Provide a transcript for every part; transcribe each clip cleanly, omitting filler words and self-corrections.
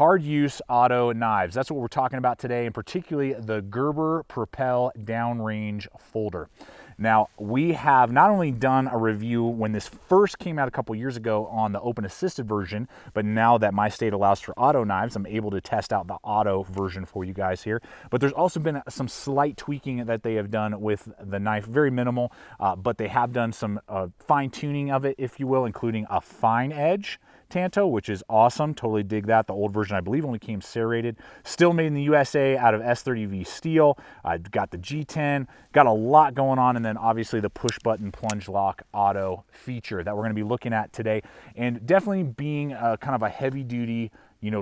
hard use auto knives. That's what we're talking about today, and particularly the Gerber Propel Downrange Folder. Now, we have not only done a review when this first came out a couple years ago on the open assisted version, but now that my state allows for auto knives, I'm able to test out the auto version for you guys here. But there's also been some slight tweaking that they have done with the knife, very minimal, but they have done some fine tuning of it, if you will, including a fine edge Tanto, which is awesome. Totally dig that. The old version, I believe, only came serrated. Still made in the USA out of S30V steel. I've got the G10, got a lot going on, and then obviously the push button plunge lock auto feature that we're going to be looking at today. And definitely being kind of a heavy duty,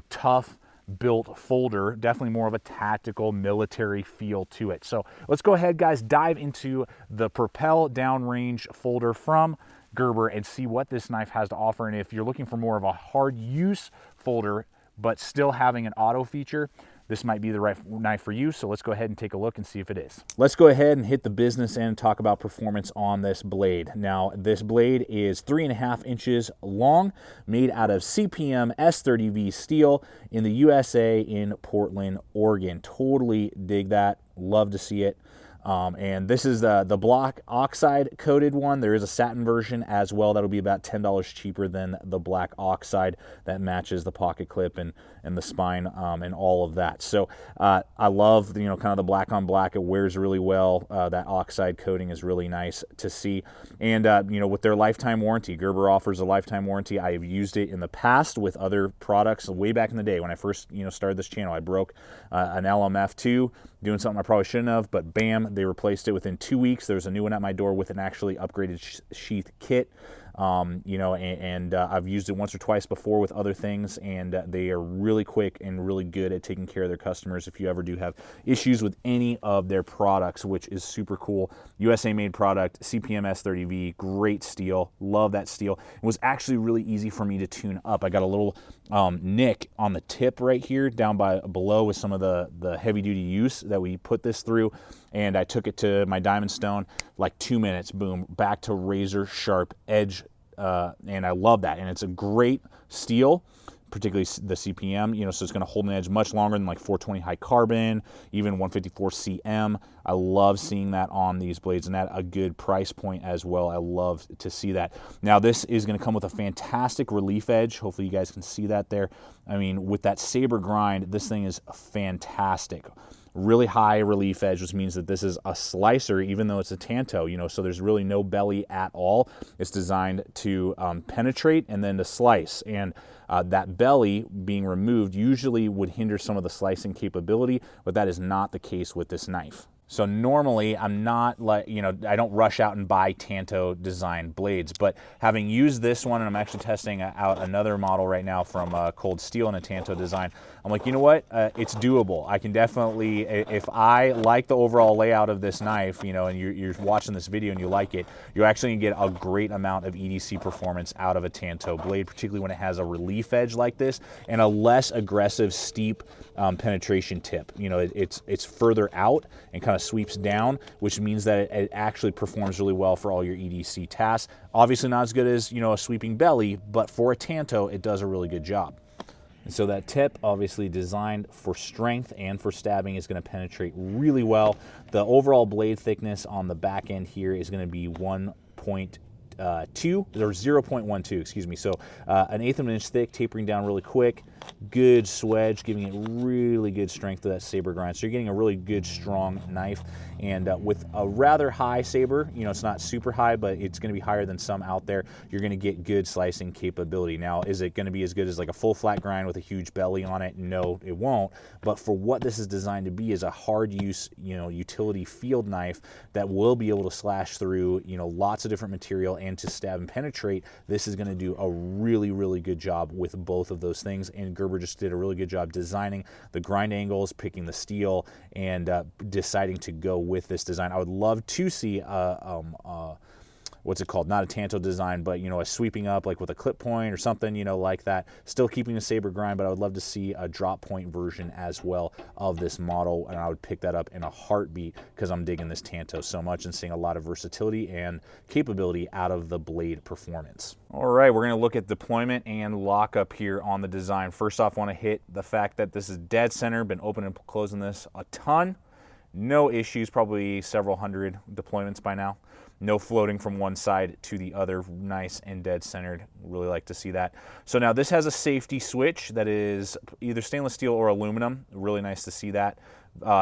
tough built folder, definitely more of a tactical military feel to it. So let's go ahead, guys, dive into the Propel Downrange Folder from Gerber and see what this knife has to offer. And if you're looking for more of a hard use folder but still having an auto feature, this might be the right knife for you. So let's go ahead and take a look and see if it is. Let's go ahead and hit the business end and talk about performance on this blade. Now, this blade is 3.5 inches long, made out of CPM S30V steel in the USA in Portland, Oregon. Totally dig that. Love to see it. And this is the black oxide coated one. There is a satin version as well. That'll be about $10 cheaper than the black oxide that matches the pocket clip and the spine and all of that. So I love kind of the black on black. It wears really well. That oxide coating is really nice to see. And with their lifetime warranty, Gerber offers a lifetime warranty. I have used it in the past with other products way back in the day when I first started this channel. I broke an LMF2 doing something I probably shouldn't have, but bam, they replaced it within 2 weeks. There's a new one at my door with an actually upgraded sheath kit. I've used it once or twice before with other things, and they are really quick and really good at taking care of their customers if you ever do have issues with any of their products, which is super cool. USA made product, CPM S30V, great steel, love that steel. It was actually really easy for me to tune up. I got a little nick on the tip right here down below with some of the heavy duty use that we put this through, and I took it to my Diamond Stone, like 2 minutes, boom, back to razor sharp edge, and I love that. And it's a great steel, particularly the CPM, so it's going to hold an edge much longer than like 420 high carbon, even 154 CM. I love seeing that on these blades, and at a good price point as well. I love to see that. Now, this is going to come with a fantastic relief edge. Hopefully you guys can see that there. I mean, with that saber grind, this thing is fantastic. Really high relief edge, which means that this is a slicer, even though it's a Tanto, so there's really no belly at all. It's designed to penetrate and then to slice, and that belly being removed usually would hinder some of the slicing capability, but that is not the case with this knife. So normally I'm not I don't rush out and buy Tanto design blades, but having used this one, and I'm actually testing out another model right now from Cold Steel in a Tanto design, I'm like, you know what? It's doable. I can definitely, if I like the overall layout of this knife, and you're watching this video and you like it, you're actually gonna get a great amount of EDC performance out of a Tanto blade, particularly when it has a relief edge like this and a less aggressive, steep penetration tip. It's further out and kind of sweeps down, which means that it actually performs really well for all your EDC tasks. Obviously not as good as a sweeping belly, but for a Tanto, it does a really good job. And so that tip, obviously designed for strength and for stabbing, is going to penetrate really well. The overall blade thickness on the back end here is going to be 0.12, excuse me. So an eighth of an inch thick, tapering down really quick. Good swedge, giving it really good strength to that saber grind. So you're getting a really good, strong knife. And with a rather high saber, it's not super high, but it's going to be higher than some out there, you're going to get good slicing capability. Now, is it going to be as good as like a full flat grind with a huge belly on it? No, it won't. But for what this is designed to be, is a hard use, utility field knife that will be able to slash through, lots of different material and to stab and penetrate. This is going to do a really, really good job with both of those things. And Gerber just did a really good job designing the grind angles, picking the steel, and deciding to go with this design. I would love to see what's it called? Not a Tanto design, but, you know, a sweeping up like with a clip point or something, you know, like that. Still keeping a saber grind, but I would love to see a drop point version as well of this model, and I would pick that up in a heartbeat because I'm digging this Tanto so much and seeing a lot of versatility and capability out of the blade performance. All right, we're going to look at deployment and lockup here on the design. First off, I want to hit the fact that this is dead center. Been opening and closing this a ton. No issues, probably several hundred deployments by now. No floating from one side to the other, nice and dead centered. Really like to see that. So now this has a safety switch that is either stainless steel or aluminum. Really nice to see that.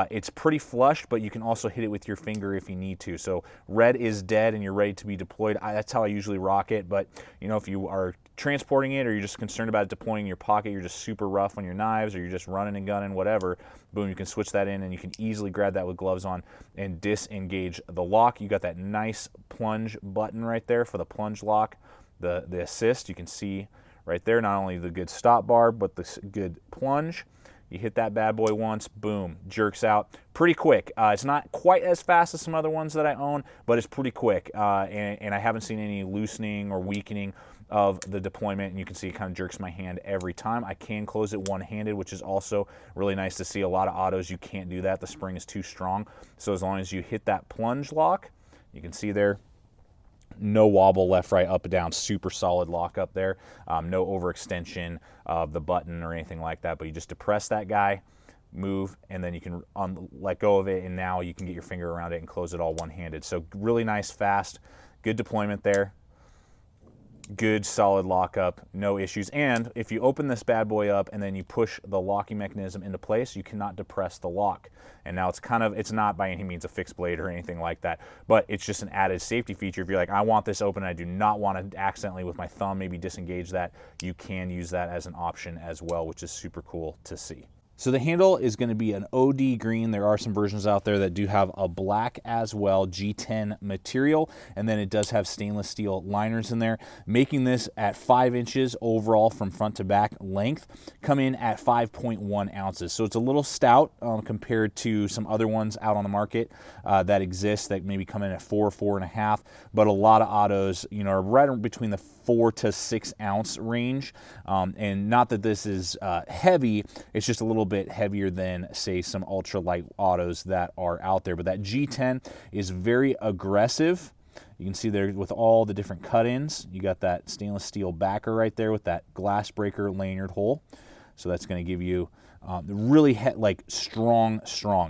It's pretty flush, but you can also hit it with your finger if you need to. So red is dead and you're ready to be deployed. That's how I usually rock it, but you know, if you are transporting it or you're just concerned about it deploying in your pocket, you're just super rough on your knives or you're just running and gunning, whatever, boom, you can switch that in and you can easily grab that with gloves on and disengage the lock. You got that nice plunge button right there for the plunge lock, the assist. You can see right there not only the good stop bar, but the good plunge. You hit that bad boy once, boom, jerks out pretty quick. It's not quite as fast as some other ones that I own, but it's pretty quick. And I haven't seen any loosening or weakening of the deployment, and you can see it kind of jerks my hand every time. I can close it one-handed, which is also really nice to see. A lot of autos, you can't do that. The spring is too strong. So as long as you hit that plunge lock, you can see there, no wobble left, right, up and down, super solid lock up there. No overextension of the button or anything like that, but you just depress that guy, move, and then you can let go of it, and now you can get your finger around it and close it all one-handed. So really nice, fast, good deployment there. Good solid lockup, no issues. And if you open this bad boy up and then you push the locking mechanism into place, you cannot depress the lock. And now it's not by any means a fixed blade or anything like that, but it's just an added safety feature. If you're like, I want this open, I do not want to accidentally with my thumb maybe disengage that, you can use that as an option as well, which is super cool to see. So the handle is going to be an OD green. There are some versions out there that do have a black as well, G10 material, and then it does have stainless steel liners in there, making this at 5 inches overall from front to back length, come in at 5.1 ounces. So it's a little stout compared to some other ones out on the market that exist that maybe come in at 4, 4.5, but a lot of autos, you know, are right between the 4 to 6 ounce range. And not that this is heavy, it's just a little bit heavier than, say, some ultralight autos that are out there. But that G10 is very aggressive. You can see there with all the different cut-ins. You got that stainless steel backer right there with that glass breaker lanyard hole. So that's going to give you really like strong.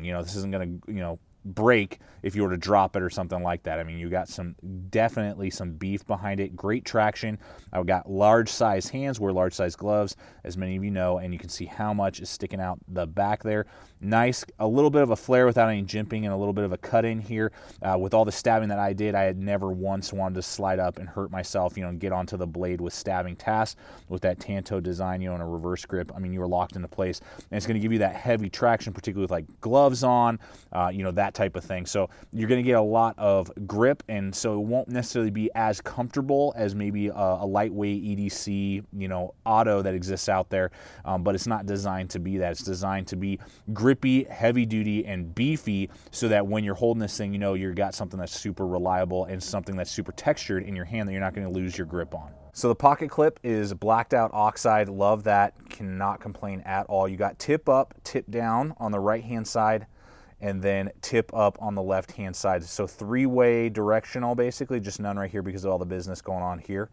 You know, this isn't going to, you know, break if you were to drop it or something like that. I mean, you got definitely some beef behind it. Great traction. I've got large size hands, wear large size gloves, as many of you know, and you can see how much is sticking out the back there. Nice, a little bit of a flare without any jimping and a little bit of a cut in here. With all the stabbing that I did, I had never once wanted to slide up and hurt myself, you know, and get onto the blade with stabbing tasks. With that Tanto design, you know, and a reverse grip, I mean, you were locked into place, and it's going to give you that heavy traction, particularly with like gloves on, you know, that type of thing. So you're going to get a lot of grip, and so it won't necessarily be as comfortable as maybe a lightweight EDC, you know, auto that exists out there, but it's not designed to be that. It's designed to be grippy, heavy duty, and beefy, so that when you're holding this thing, you know you've got something that's super reliable and something that's super textured in your hand that you're not going to lose your grip on. So the pocket clip is blacked out oxide. Love that. Cannot complain at all. You got tip up, tip down on the right hand side, and then tip up on the left-hand side. So three-way directional, basically, just none right here because of all the business going on here.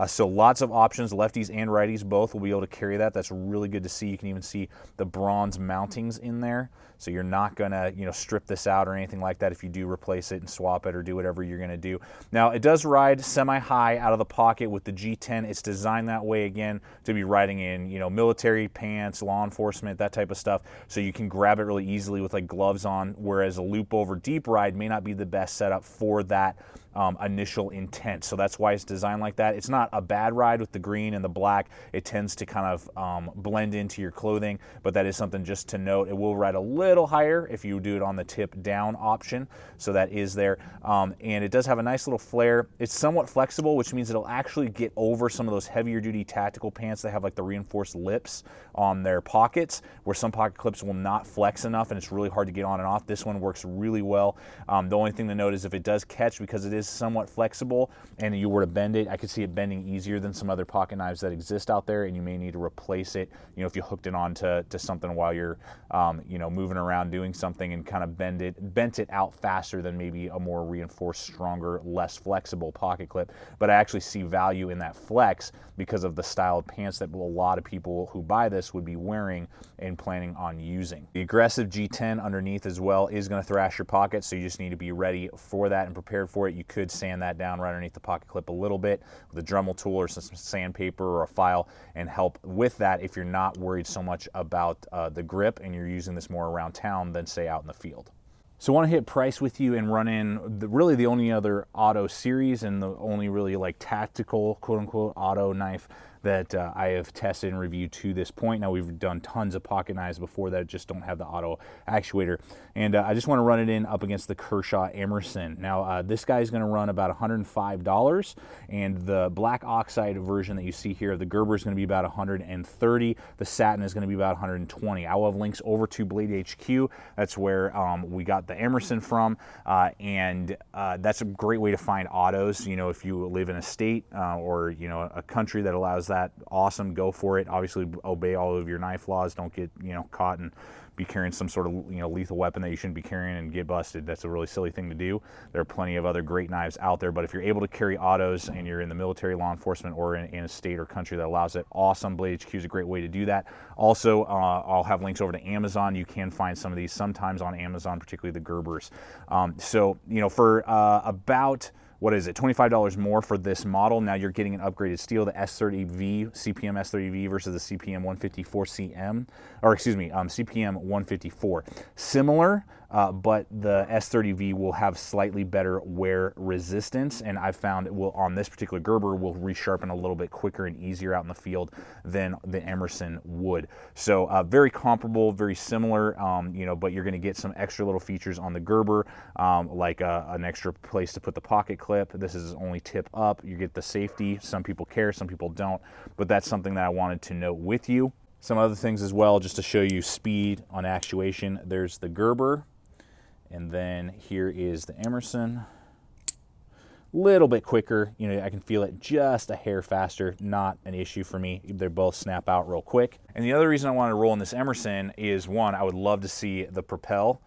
So lots of options, lefties and righties both will be able to carry that. That's really good to see. You can even see the bronze mountings in there. So you're not gonna, you know, strip this out or anything like that if you do replace it and swap it or do whatever you're gonna do. Now, it does ride semi-high out of the pocket with the G10. It's designed that way, again, to be riding in, you know, military pants, law enforcement, that type of stuff. So you can grab it really easily with like gloves on, whereas a loop over deep ride may not be the best setup for that initial intent. So that's why it's designed like that. It's not a bad ride with the green and the black. It tends to kind of blend into your clothing, but that is something just to note. It will ride a little higher if you do it on the tip down option. So that is there. And it does have a nice little flare. It's somewhat flexible, which means it'll actually get over some of those heavier duty tactical pants that have like the reinforced lips on their pockets, where some pocket clips will not flex enough and it's really hard to get on and off. This one works really well. The only thing to note is if it does catch, because it is is somewhat flexible and you were to bend it, I could see it bending easier than some other pocket knives that exist out there, and you may need to replace it, you know, if you hooked it onto something while you're, you know, moving around doing something, and kind of bent it out faster than maybe a more reinforced, stronger, less flexible pocket clip. But I actually see value in that flex because of the style of pants that a lot of people who buy this would be wearing and planning on using. The aggressive G10 underneath as well is going to thrash your pocket, so you just need to be ready for that and prepared for it. You could sand that down right underneath the pocket clip a little bit with a Dremel tool or some sandpaper or a file, and help with that if you're not worried so much about the grip and you're using this more around town than say out in the field. So I want to hit price with you and run in really the only other auto series and the only really like tactical quote unquote auto knife that I have tested and reviewed to this point. Now, we've done tons of pocket knives before that just don't have the auto actuator. And I just want to run it in up against the Kershaw Emerson. Now, this guy is going to run about $105, and the black oxide version that you see here of the Gerber is going to be about $130. The satin is going to be about $120. I will have links over to Blade HQ. That's where we got the Emerson from, and that's a great way to find autos. You know, if you live in a state or, you know, a country that allows that, awesome, go for it. Obviously obey all of your knife laws. Don't get, you know, caught and be carrying some sort of, you know, lethal weapon that you shouldn't be carrying and get busted. That's a really silly thing to do. There are plenty of other great knives out there, but if you're able to carry autos and you're in the military, law enforcement, or in a state or country that allows it, awesome. Blade HQ is a great way to do that. Also, I'll have links over to Amazon. You can find some of these sometimes on Amazon, particularly the Gerbers. So, you know, for about, what is it, $25 more for this model. Now you're getting an upgraded steel, the S30V, CPM S30V versus the CPM 154CM, or excuse me, CPM 154. Similar, but the S30V will have slightly better wear resistance, and I've found it will, on this particular Gerber, will resharpen a little bit quicker and easier out in the field than the Emerson would. So very comparable, very similar, you know, but you're going to get some extra little features on the Gerber, like an extra place to put the pocket clip. This is only tip up. You get the safety. Some people care, some people don't, but that's something that I wanted to note with you. Some other things as well, just to show you speed on actuation. There's the Gerber, and then here is the Emerson. Little bit quicker, you know, I can feel it just a hair faster, not an issue for me. They both snap out real quick. And the other reason I wanted to roll in this Emerson is, one, I would love to see the Propel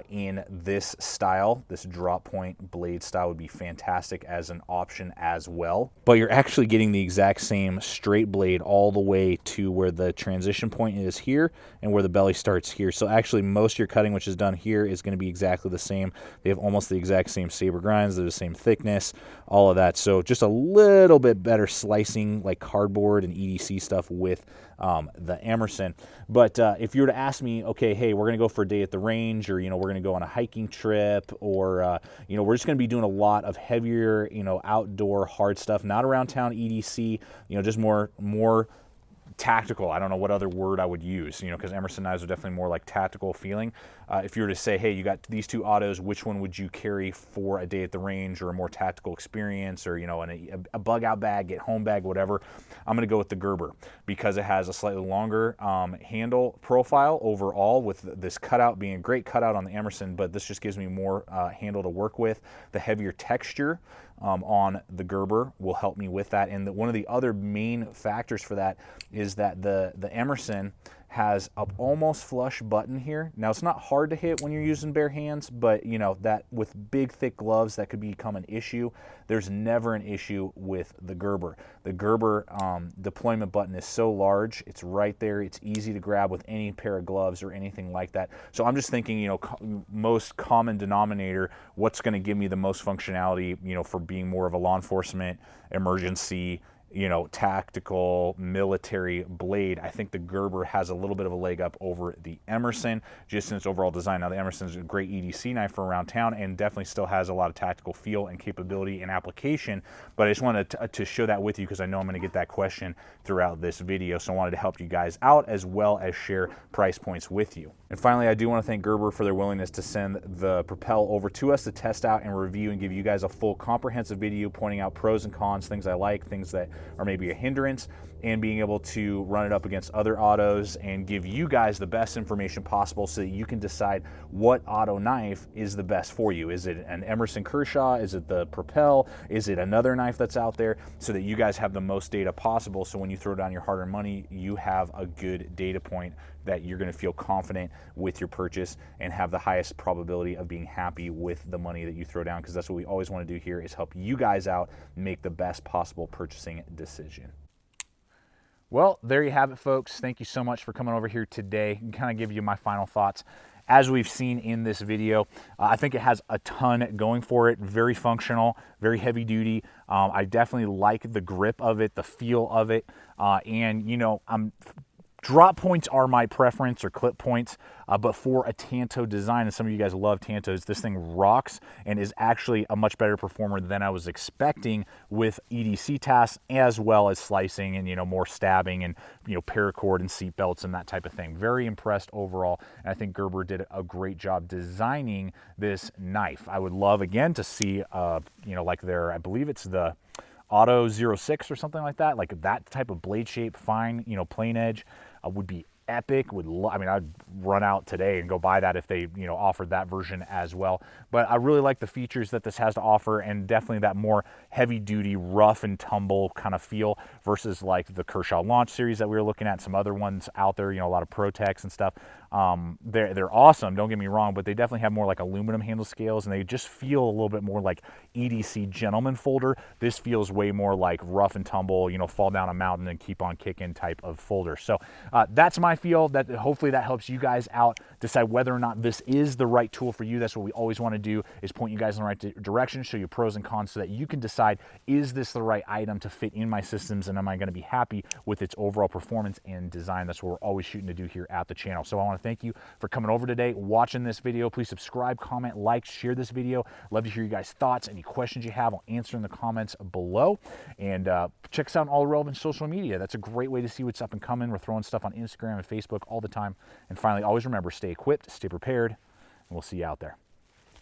in this style. This drop point blade style would be fantastic as an option as well. But you're actually getting the exact same straight blade all the way to where the transition point is here and where the belly starts here. So actually most of your cutting, which is done here, is going to be exactly the same. They have almost the exact same saber grinds. They're the same thickness, all of that. So just a little bit better slicing, like cardboard and EDC stuff with the Emerson. But if you were to ask me, okay, hey, we're going to go for a day at the range, or, you know, we're going to go on a hiking trip, or, you know, we're just going to be doing a lot of heavier, you know, outdoor hard stuff, not around town EDC, you know, just more tactical. I don't know what other word I would use, you know, because Emerson knives are definitely more like tactical feeling. If you were to say, hey, you got these two autos, which one would you carry for a day at the range or a more tactical experience, or, you know, a bug out bag, get home bag, whatever, I'm going to go with the Gerber because it has a slightly longer handle profile overall, with this cutout being a great cutout on the Emerson, but this just gives me more handle to work with. The heavier texture on the Gerber will help me with that. And one of the other main factors for that is that the Emerson has an almost flush button here. Now, it's not hard to hit when you're using bare hands, but, you know, that with big thick gloves that could become an issue. There's never an issue with the Gerber. The Gerber deployment button is so large, it's right there, it's easy to grab with any pair of gloves or anything like that. So I'm just thinking, you know, most common denominator, what's going to give me the most functionality, you know, for being more of a law enforcement, emergency, you know, tactical, military blade. I think the Gerber has a little bit of a leg up over the Emerson, just in its overall design. Now, the Emerson is a great EDC knife for around town and definitely still has a lot of tactical feel and capability and application, but I just wanted to show that with you because I know I'm going to get that question throughout this video, so I wanted to help you guys out as well as share price points with you. And finally, I do want to thank Gerber for their willingness to send the Propel over to us to test out and review and give you guys a full comprehensive video pointing out pros and cons, things I like, things that or maybe a hindrance, and being able to run it up against other autos and give you guys the best information possible so that you can decide what auto knife is the best for you. Is it an Emerson Kershaw? Is it the Propel? Is it another knife that's out there? So that you guys have the most data possible, so when you throw down your hard-earned money, you have a good data point that you're going to feel confident with your purchase and have the highest probability of being happy with the money that you throw down, because that's what we always want to do here, is help you guys out make the best possible purchasing decision. Well, there you have it, folks. Thank you so much for coming over here today and kind of give you my final thoughts. As we've seen in this video, I think it has a ton going for it. Very functional, very heavy duty. I definitely like the grip of it, the feel of it, and you know, drop points are my preference, or clip points, but for a Tanto design, and some of you guys love Tantos, this thing rocks and is actually a much better performer than I was expecting with EDC tasks, as well as slicing and, you know, more stabbing and, you know, paracord and seat belts and that type of thing. Very impressed overall, and I think Gerber did a great job designing this knife. I would love, again, to see, you know, like their, I believe it's the Auto 06 or something like that, like that type of blade shape, fine, you know, plain edge, would be epic. I mean, I'd run out today and go buy that if they, you know, offered that version as well. But I really like the features that this has to offer, and definitely that more heavy duty, rough and tumble kind of feel versus like the Kershaw Launch series that we were looking at, some other ones out there, you know, a lot of Protex and stuff. They're awesome, don't get me wrong, but they definitely have more like aluminum handle scales, and they just feel a little bit more like EDC gentleman folder. This feels way more like rough and tumble, you know, fall down a mountain and keep on kicking type of folder. So that's my feel. That hopefully that helps you guys out decide whether or not this is the right tool for you. That's what we always want to do, is point you guys in the right direction, show you pros and cons, so that you can decide, is this the right item to fit in my systems, and am I going to be happy with its overall performance and design? That's what we're always shooting to do here at the channel. So I want to thank you for coming over today, watching this video. Please subscribe, comment, like, share this video. Love to hear you guys' thoughts. Any questions you have, I'll answer in the comments below. And check us out on all relevant social media. That's a great way to see what's up and coming. We're throwing stuff on Instagram and Facebook all the time. And finally, always remember, stay equipped, stay prepared, and we'll see you out there.